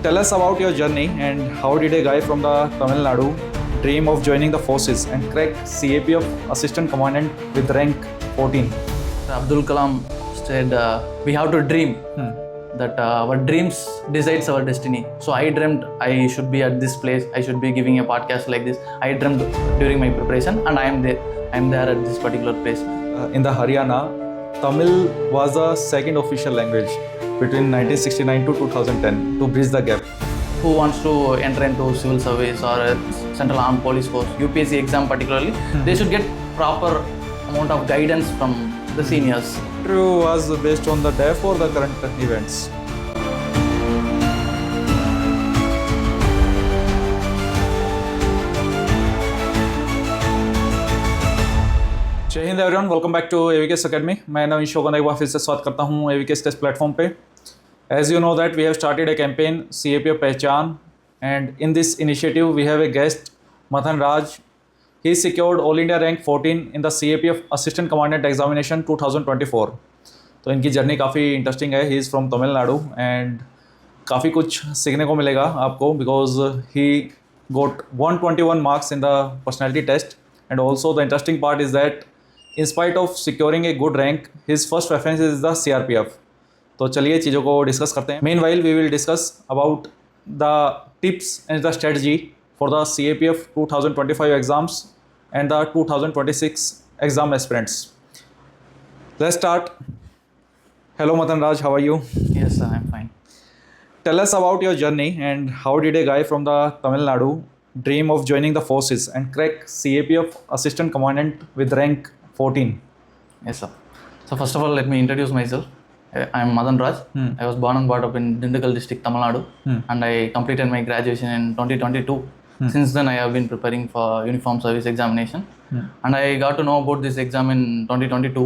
Tell us about your journey and how did a guy from the Tamil Nadu dream of joining the forces and crack CAPF Assistant Commandant with rank 14? Abdul Kalam said, we have to dream that our dreams decides our destiny. So I dreamt I should be at this place, I should be giving a podcast like this. I dreamt during my preparation and I am there at this particular place. In the Haryana, Tamil was the second official language between 1969 to 2010 to bridge the gap. Who wants to enter into civil service or Central Armed Police Force, UPSC exam particularly, they should get proper amount of guidance from the seniors. Interview was based on the DEF or the current events. जय हिंद everyone, welcome back to AVKS academy. मैं नवीन शोगन एक बार फिर से स्वागत करता हूँ AVKS test platform पे. As you know that we have started a campaign CAPF पहचान, and in this initiative we have a guest Mathanraj. He secured All India rank 14 in the CAPF Assistant Commandant Examination 2024. तो इनकी journey काफ़ी interesting है. He is from Tamil Nadu and काफ़ी कुछ सीखने को मिलेगा आपको because he got 121 marks in the personality test. And also the interesting part is that in spite of securing a good rank, his first preference is the CRPF. तो चलिए चीज़ों को डिस्कस करते हैं. Meanwhile, we will discuss about the tips and the strategy for the CAPF 2025 exams and the 2026 exam aspirants. Let's start. Hello Mathanraj, how are you? Yes, I am fine. Tell us about your journey and how did a guy from the Tamil Nadu dream of joining the forces and crack CAPF Assistant Commandant with rank 14. Yes, sir. So first of all, let me introduce myself. I am Mathanraj. I was born and brought up in Dindigul district, Tamil Nadu, and I completed my graduation in 2022. Since then, I have been preparing for uniform service examination, and I got to know about this exam in 2022,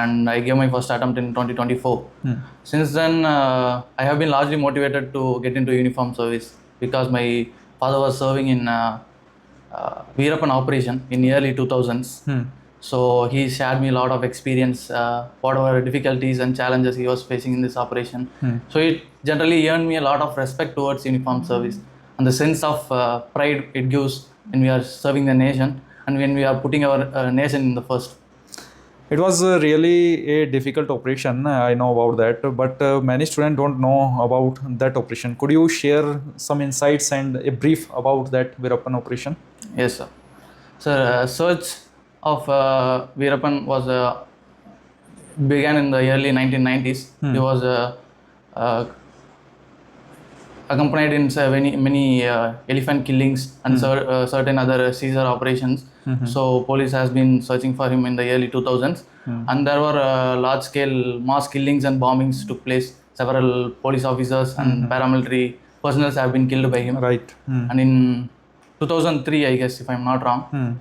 and I gave my first attempt in 2024. Since then, I have been largely motivated to get into uniform service because my father was serving in Veerappan operation in early 2000s. So he shared me a lot of experience, whatever difficulties and challenges he was facing in this operation. So it generally earned me a lot of respect towards uniform service and the sense of pride it gives when we are serving the nation and when we are putting our nation in the first. It was really a difficult operation, I know about that, but many students don't know about that operation. Could you share some insights and a brief about that Veerappan operation? Yes, sir. So search of Veerappan was began in the early 1990s. He was accompanied in many elephant killings and certain other seizure operations. So police has been searching for him in the early 2000s, and there were large scale mass killings and bombings took place. Several police officers and paramilitary personnel have been killed by him. Right. And in 2003, I guess, if I'm not wrong,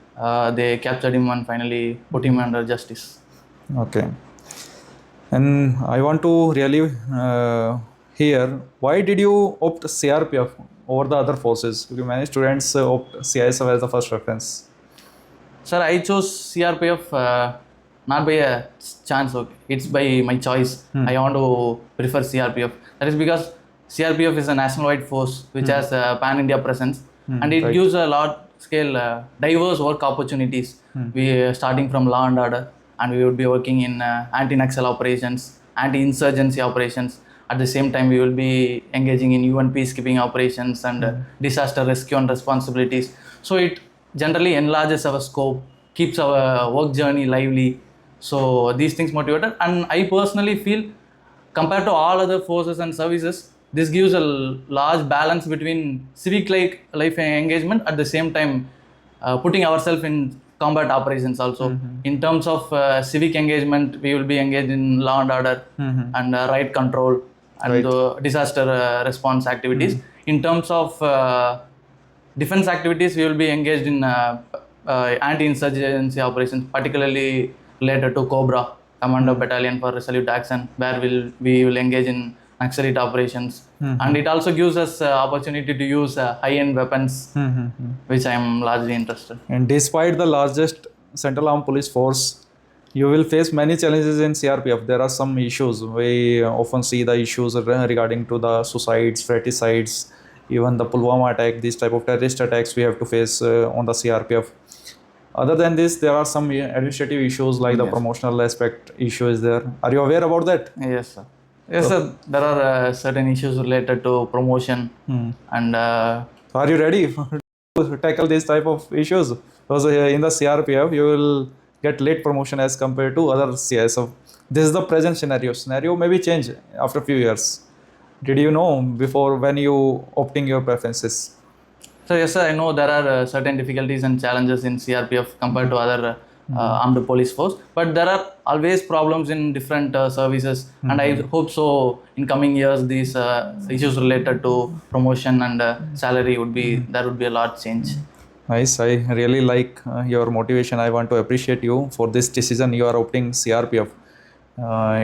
they captured him and finally put him under justice. Okay. And I want to really hear, why did you opt CRPF over the other forces? Because many students opt CISF as the first preference. Sir, I chose CRPF not by a chance. Okay. It's by my choice. I want to prefer CRPF. That is because CRPF is a national-wide force which has a pan-India presence. And it gives a large-scale, diverse work opportunities. We starting from law and order, and we would be working in anti-Naxal operations, anti-insurgency operations. At the same time, we will be engaging in UN peacekeeping operations and disaster rescue and responsibilities. So it generally enlarges our scope, keeps our work journey lively. So these things motivated, and I personally feel, compared to all other forces and services, this gives a large balance between civic life engagement at the same time putting ourselves in combat operations also. In terms of civic engagement, we will be engaged in law and order and right control and disaster response activities. In terms of defense activities, we will be engaged in anti-insurgency operations, particularly related to COBRA, Commando Battalion for Resolute Action, where we will engage in Naxalite operations, and it also gives us opportunity to use high-end weapons, which I am largely interested. And despite the largest Central Armed Police Force, You will face many challenges in CRPF. There are some issues. We often see the issues regarding to the suicides, fraticides, even the Pulwama attack, these type of terrorist attacks we have to face on the CRPF. Other than this, there are some administrative issues like the Yes. promotional aspect issue is there. Are you aware about that? Yes, sir. Yes, sir. There are certain issues related to promotion and Are you ready to tackle these type of issues? Because in the CRPF, you will get late promotion as compared to other CISF. This is the present scenario. Scenario maybe change after a few years. Did you know before when you opting your preferences? so yes, sir. I know there are certain difficulties and challenges in CRPF compared to other armed police force, but there are always problems in different services, and I hope so. In coming years, these issues related to promotion and salary would be there would be a lot change. Nice. I really like your motivation. I want to appreciate you for this decision. You are opting CRPF.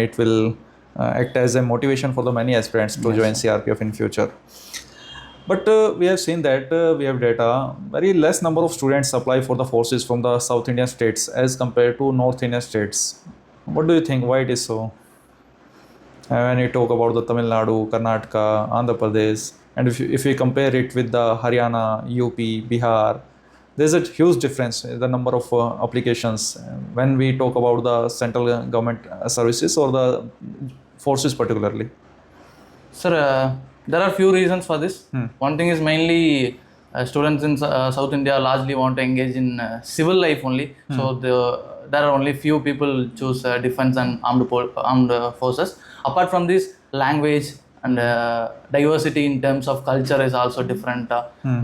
It will act as a motivation for the many aspirants to join CRPF in future. But we have seen that we have data, very less number of students apply for the forces from the South Indian states as compared to North Indian states. What do you think? Why it is so? When you talk about the Tamil Nadu, Karnataka, Andhra Pradesh, and if we compare it with the Haryana, UP, Bihar, there's a huge difference in the number of applications when we talk about the central government services or the forces particularly. Sir, there are few reasons for this. One thing is mainly students in South India largely want to engage in civil life only. So there are only few people choose defense and armed forces. Apart from this, language and diversity in terms of culture is also different,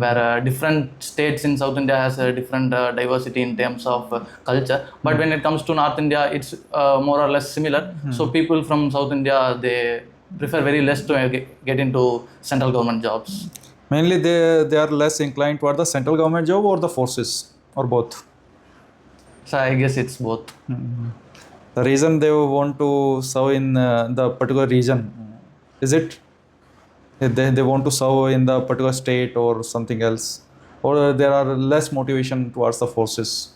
where different states in South India has a different diversity in terms of culture. But when it comes to North India, it's more or less similar. So people from South India, they prefer very less to get into central government jobs. Mainly they are less inclined toward the central government job or the forces or both. So I guess it's both. The reason they want to serve in the particular region, is it they want to serve in the particular state or something else, or there are less motivation towards the forces?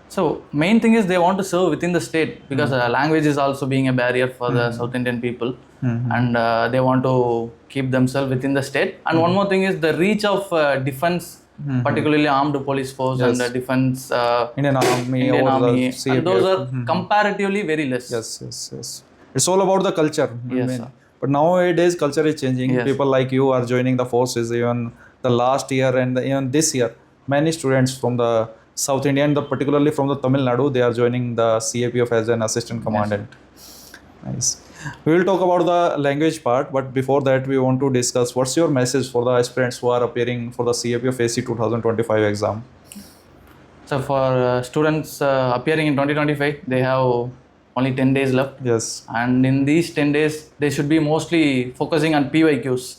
So main thing is they want to serve within the state because language is also being a barrier for the South Indian people, and they want to keep themselves within the state. And one more thing is the reach of defense, particularly armed police force and defense Indian Army Indian or Army, the CAPF. and those are comparatively very less. Yes. It's all about the culture. Yes, sir. But nowadays culture is changing. Yes. People like you are joining the forces. Even the last year and even this year, many students from the South India and particularly from the Tamil Nadu, they are joining the CAPF as an assistant commandant. Nice. We will talk about the language part, but before that, we want to discuss what's your message for the aspirants who are appearing for the CAPF AC 2025 exam. So for students appearing in 2025, they have only 10 days left. Yes. And in these 10 days, they should be mostly focusing on PYQs.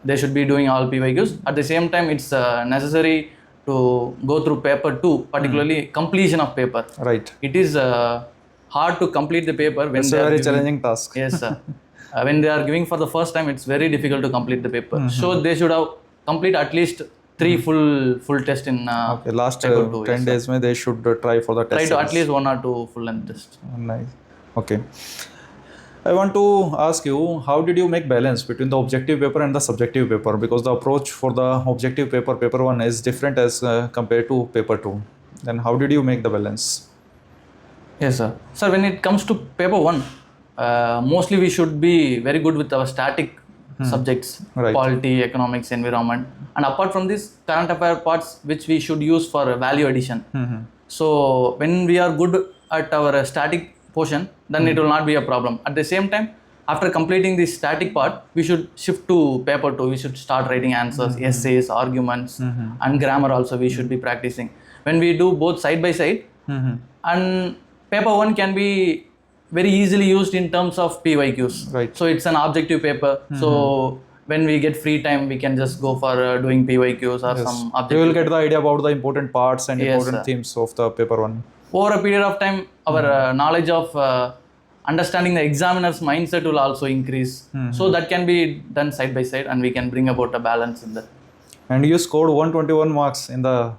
They should be doing all PYQs. At the same time, it's necessary to go through paper 2, particularly completion of paper. Right. It is hard to complete the paper when It's a very challenging task. Yes, sir. When they are giving for the first time, it's very difficult to complete the paper. So they should have complete at least 3 full test in Okay, last paper 2, 10 days mein they should try for the test. Try to series. at least 1 or 2 full length tests. Nice. Okay. I want to ask you, how did you make balance between the objective paper and the subjective paper? Because the approach for the objective paper, paper 1, is different as compared to paper 2. Then how did you make the balance? Yes, sir. Sir, when it comes to paper 1, mostly we should be very good with our static subjects, Right. polity, economics, environment. And apart from this, current affair parts which we should use for value addition. So when we are good at our static portion, then it will not be a problem. At the same time, after completing this static part, we should shift to paper 2. We should start writing answers, essays, arguments, and grammar also we should be practicing. When we do both side by side, and paper 1 can be very easily used in terms of PYQs. Right. So it's an objective paper. So when we get free time, we can just go for doing PYQs or some objective. You will get the idea about the important parts and Yes, important sir. themes of the paper 1. Over a period of time, our knowledge of understanding the examiner's mindset will also increase. So that can be done side by side, and we can bring about a balance in that. And you scored 121 marks in the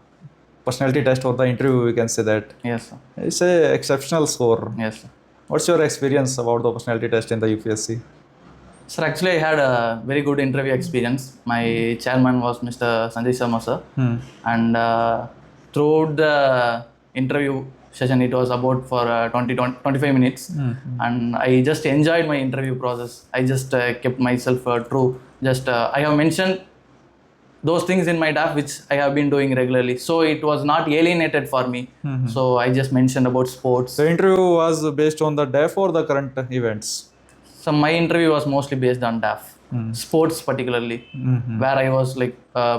personality test or the interview, we can say that. Yes, sir. It's a exceptional score. Yes, sir. What's your experience about the personality test in the UPSC? Sir, actually, I had a very good interview experience. My chairman was Mr. Sanjay Sharma, sir. And throughout the interview session, it was about for 25 minutes. And I just enjoyed my interview process. I just kept myself true. Just I have mentioned those things in my DAF which I have been doing regularly. So it was not alienated for me. So I just mentioned about sports. The interview was based on the DEF or the current events? So my interview was mostly based on DAF, sports particularly, where I was like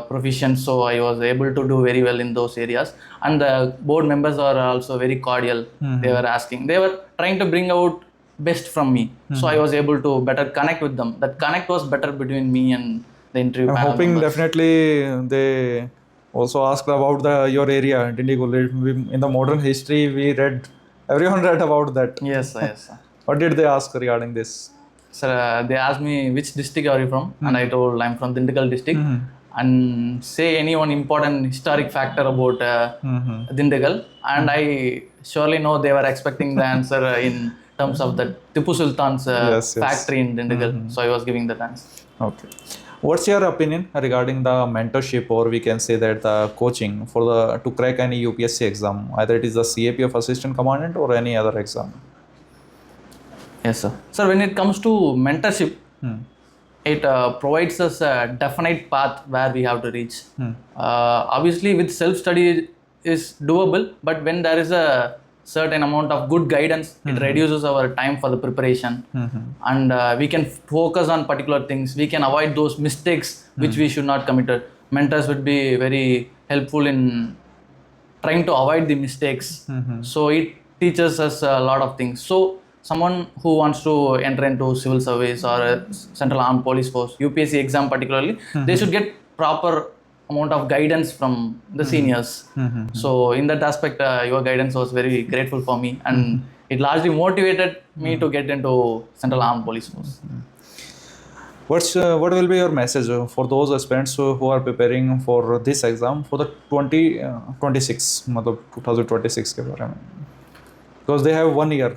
proficient, so I was able to do very well in those areas. And the board members are also very cordial. They were asking, they were trying to bring out best from me. So I was able to better connect with them. That connect was better between me and the interview I'm panel hoping members. definitely they also asked about your area. In the modern history, we read, everyone read about that. Yes, sir, yes, sir. What did they ask regarding this? Sir, they asked me which district are you from, and I told I'm from Dindigul district. And say any one important historic factor about Dindigul, and I surely know they were expecting the answer in terms of the Tipu Sultan's factory in Dindigul. So I was giving that answer. Okay. What's your opinion regarding the mentorship, or we can say that the coaching for to crack any UPSC exam, either it is the CAPF Assistant Commandant or any other exam? Yes, sir. Sir, when it comes to mentorship, it provides us a definite path where we have to reach. Obviously, with self-study is doable, but when there is a certain amount of good guidance, it reduces our time for the preparation, and we can focus on particular things. We can avoid those mistakes which we should not commit. Mentors would be very helpful in trying to avoid the mistakes. So it teaches us a lot of things. So someone who wants to enter into civil service or a Central Armed Police Force, UPSC exam particularly, they should get proper amount of guidance from the seniors. So in that aspect, your guidance was very grateful for me, and it largely motivated me to get into Central Armed Police Force. What will be your message for those aspirants who are preparing for this exam for the 2026, 2026 के बारे में? Because they have 1 year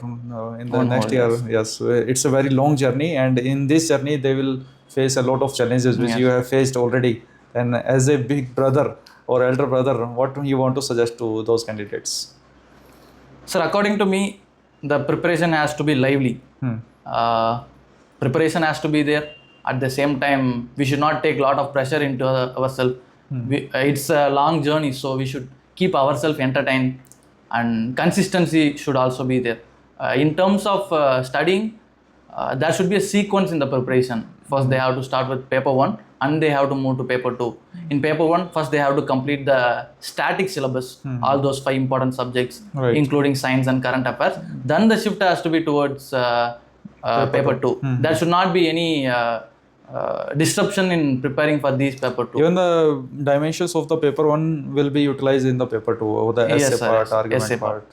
in the next year. Yes, it's a very long journey, and in this journey they will face a lot of challenges which you have faced already. And as a big brother or elder brother, what you want to suggest to those candidates? Sir, according to me, the preparation has to be lively. Preparation has to be there. At the same time, we should not take a lot of pressure into ourselves. It's a long journey, so we should keep ourselves entertained, and consistency should also be there. In terms of studying, there should be a sequence in the preparation. First, they have to start with paper 1 and they have to move to paper 2. In paper 1, first they have to complete the static syllabus, all those 5 important subjects, including science and current affairs. Then the shift has to be towards paper 2. There should not be any disruption in preparing for these paper 2. Even the dimensions of the paper 1 will be utilized in the paper 2, or the essay part, argument part.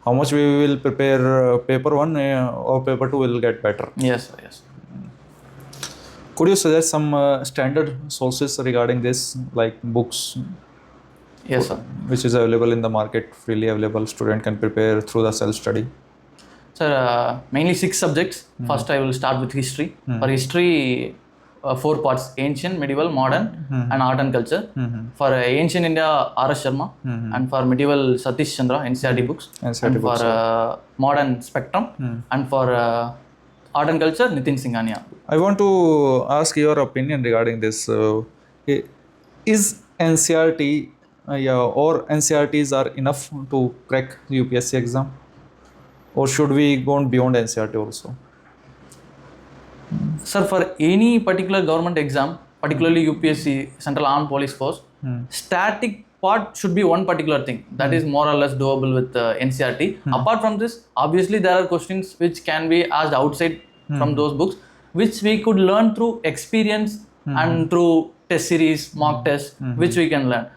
How much we will prepare paper 1 or paper 2 will get better. Yes, sir, yes. Could you suggest some standard sources regarding this, like books? Yes, sir. Which is available in the market, freely available, student can prepare through the self-study? Sir, mainly 6 subjects. First, I will start with history. For history, 4 parts: ancient, medieval, modern, and art and culture. For ancient India, R.S. Sharma, and for medieval, Satish Chandra, NCRT books. And for modern, Spectrum, and for art and culture, Nitin Singhania. I want to ask your opinion regarding this. Is NCRT or NCRTs are enough to crack the UPSC exam? Or should we go beyond NCRT also? Sir, for any particular government exam, particularly UPSC, Central Armed Police Force, static part should be one particular thing. That is more or less doable with NCRT. Apart from this, obviously there are questions which can be asked outside from those books, which we could learn through experience and through test series, mock tests, which we can learn.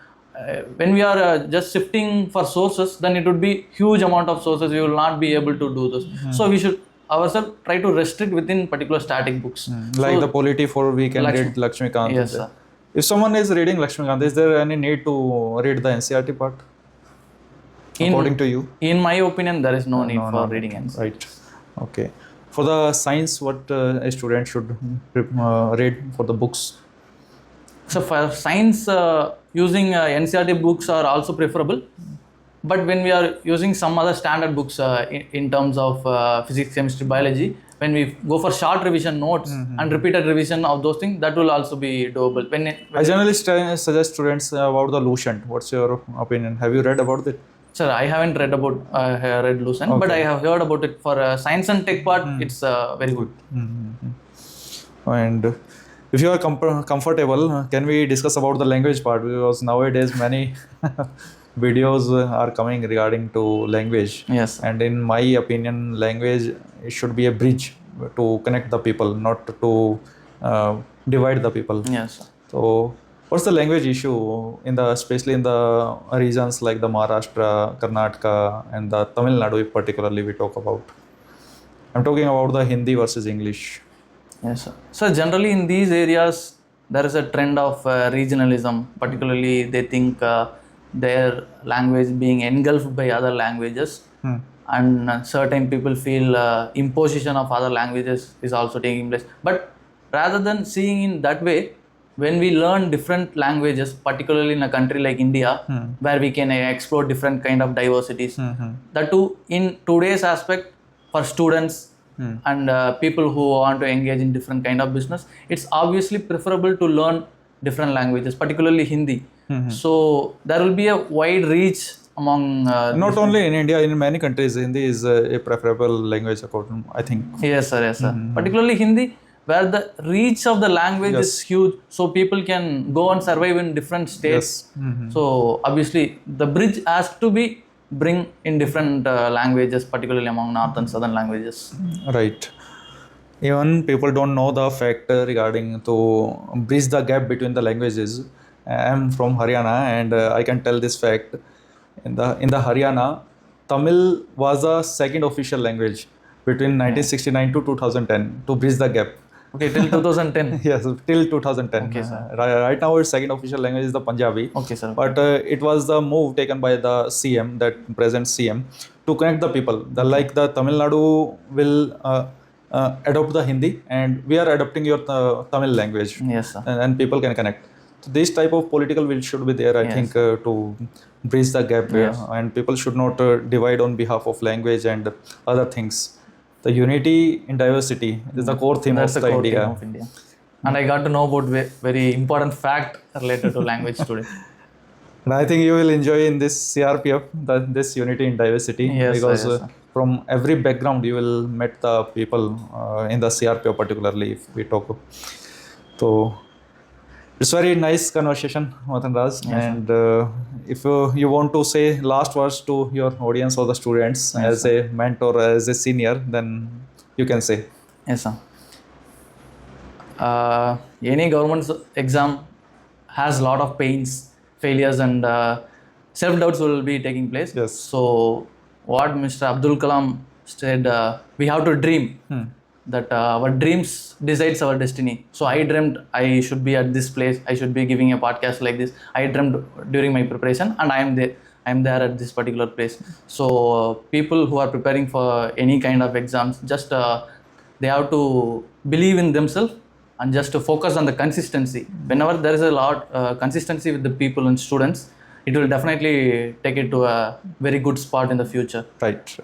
When we are just shifting for sources, then it would be huge amount of sources. We will not be able to do this. So we should ourselves try to restrict within particular static books. Like the polity for we can read Lakshmikant. Yes, sir. If someone is reading Lakshmikant, is there any need to read the NCERT part? According to you? In my opinion, there is no need No, for no, reading NCERT. Right. Okay. For the science, what a student should read for the books? So for science, using NCERT books are also preferable. But when we are using some other standard books in terms of physics, chemistry, biology, when we go for short revision notes and repeated revision of those things, that will also be doable. I generally suggest students about the Lucent. What's your opinion? Have you read about it? Sir, I haven't read about read Lucent, but I have heard about it. For science and tech part, it's very good. And if you are comfortable, can we discuss about the language part? Because nowadays many videos are coming regarding to language. Yes. And in my opinion, language should be a bridge to connect the people, not to divide the people. Yes. So what's the language issue especially in the regions like the Maharashtra, Karnataka and the Tamil Nadu particularly we talk about? I'm talking about the Hindi versus English. Yes, sir. So generally in these areas, there is a trend of regionalism. Particularly, they think their language being engulfed by other languages, and certain people feel imposition of other languages is also taking place. But rather than seeing in that way, when we learn different languages, particularly in a country like India, where we can explore different kind of diversities, that too in today's aspect for students and people who want to engage in different kind of business, it's obviously preferable to learn different languages, particularly Hindi. So there will be a wide reach among not only in India, in many countries Hindi is a preferable language according, I think. Yes sir, yes sir. Particularly Hindi, where the reach of the language is huge, so people can go and survive in different states. So obviously the bridge has to be bring in different languages, particularly among north and southern languages. Right. Even people don't know the fact regarding to bridge the gap between the languages. I am from Haryana and I can tell this fact. In the Haryana, Tamil was the second official language between 1969 to 2010 to bridge the gap. Okay, till 2010. Yes, till 2010. Okay, sir. Right now, its second official language is the Punjabi. Okay, sir. But it was the move taken by the CM, that present CM, to connect the people. Like the Tamil Nadu will adopt the Hindi, and we are adopting your Tamil language. Yes, sir. And people can connect. So this type of political will should be there, I think, to bridge the gap. And people should not divide on behalf of language and other things. The unity in diversity is the core theme of India. And I got to know about very important fact related to language today. And I think you will enjoy in this CRPF this unity in diversity, because from every background you will meet the people in the CRPF particularly if we talk. So it's very nice conversation, Mathanraj. And if you want to say last words to your audience or the students as a mentor, as a senior, then you can say. Yes, sir. Any government exam has a lot of pains, failures, and self-doubts will be taking place. Yes. So what Mr. Abdul Kalam said, we have to dream. That our dreams decides our destiny. So I dreamt I should be at this place, I should be giving a podcast like this. I dreamt during my preparation, and I am there at this particular place. So people who are preparing for any kind of exams, just they have to believe in themselves and just to focus on the consistency. Whenever there is a lot consistency with the people and students, it will definitely take it to a very good spot in the future. Right.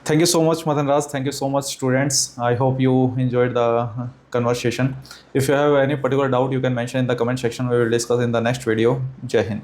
Thank you so much, Mathanraj. Thank you so much, students. I hope you enjoyed the conversation. If you have any particular doubt, you can mention in the comment section. We will discuss in the next video. Jai Hind.